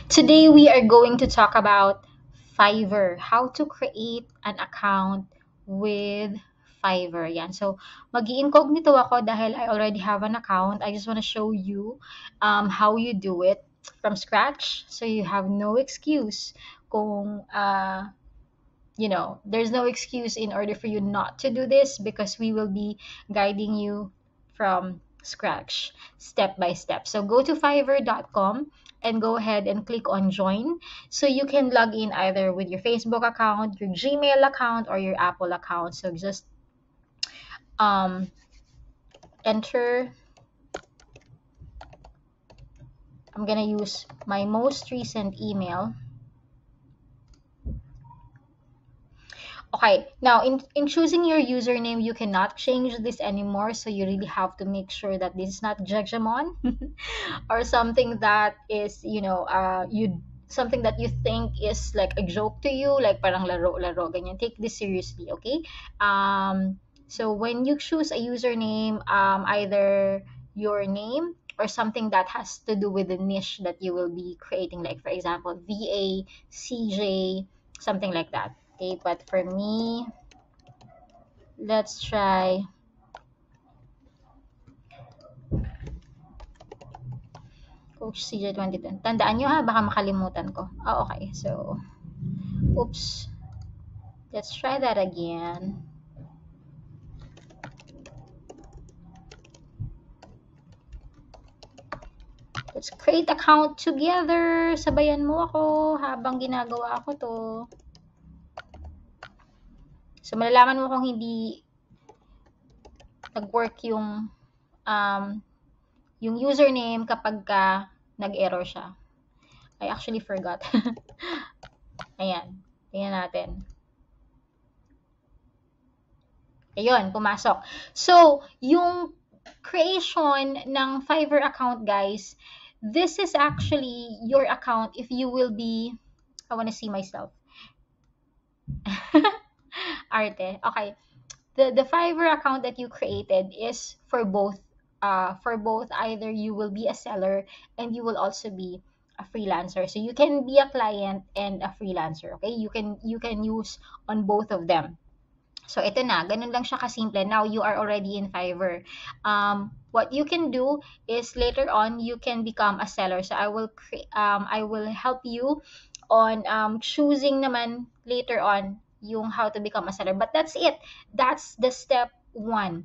Today we are going to talk about Fiverr, how to create an account with Fiverr. Yan. So, mag-i-incognito ako dahil I already have an account. I just want to show you how you do it from scratch. So, you have no excuse kung there's no excuse in order for you not to do this because we will be guiding you from scratch, step by step. So go to fiverr.com and go ahead and click on join. So you can log in either with your Facebook account, your Gmail account, or your Apple account. So just um, enter. I'm gonna use my most recent email. Okay, now in choosing your username, you cannot change this anymore. So you really have to make sure that this is not Jejamon or something that is, something that you think is like a joke to you, like parang laro-laro, ganyan. Take this seriously, okay? So when you choose a username, either your name or something that has to do with the niche that you will be creating, like for example, VA, CJ, something like that. Okay, but for me, let's try Coach CJ 2010. Tandaan nyo ha, baka makalimutan ko. Oh, okay. So, oops. Let's try that again. Let's create account together. Sabayan mo ako habang ginagawa ko to. So, malalaman mo kung hindi nag-work yung username kapag nag-error siya. I actually forgot. Ayan. Tingnan natin. Ayun, pumasok. So, yung creation ng Fiverr account, guys, this is actually your account if you will be, I want to see myself. Arte. Okay. The Fiverr account that you created is for both either you will be a seller and you will also be a freelancer. So you can be a client and a freelancer, okay? You can use on both of them. So ito na, ganun lang siya kasimple. Now you are already in Fiverr. What you can do is later on you can become a seller. So I will help you on choosing naman later on yung how to become a seller. But that's it. That's the step one.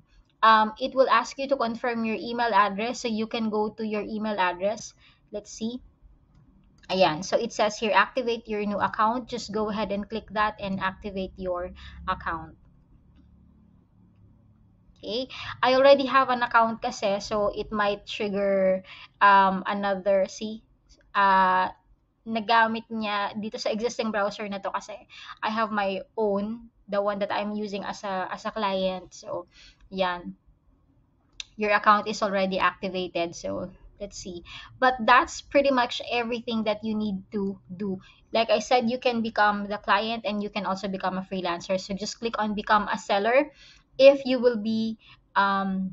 It will ask you to confirm your email address. So you can go to your email address. Let's see. Ayan. So it says here, activate your new account. Just go ahead and click that and activate your account. Okay. I already have an account kasi, so it might trigger another, nagamit niya dito sa existing browser na to kasi I have my own, the one that I'm using as a client. So, yan. Your account is already activated. So, let's see. But that's pretty much everything that you need to do. Like I said, you can become the client and you can also become a freelancer. So, just click on become a seller if you will be a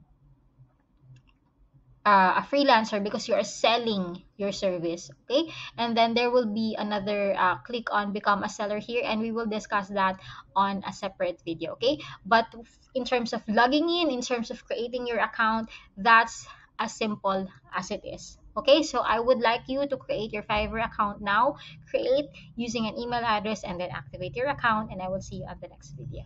freelancer because you are selling your service, okay? And then there will be another click on become a seller here, and we will discuss that on a separate video, okay? But in terms of logging in terms of creating your account, that's as simple as it is. Okay, so I would like you to create your Fiverr account now. Create using an email address and then activate your account, and I will see you at the next video.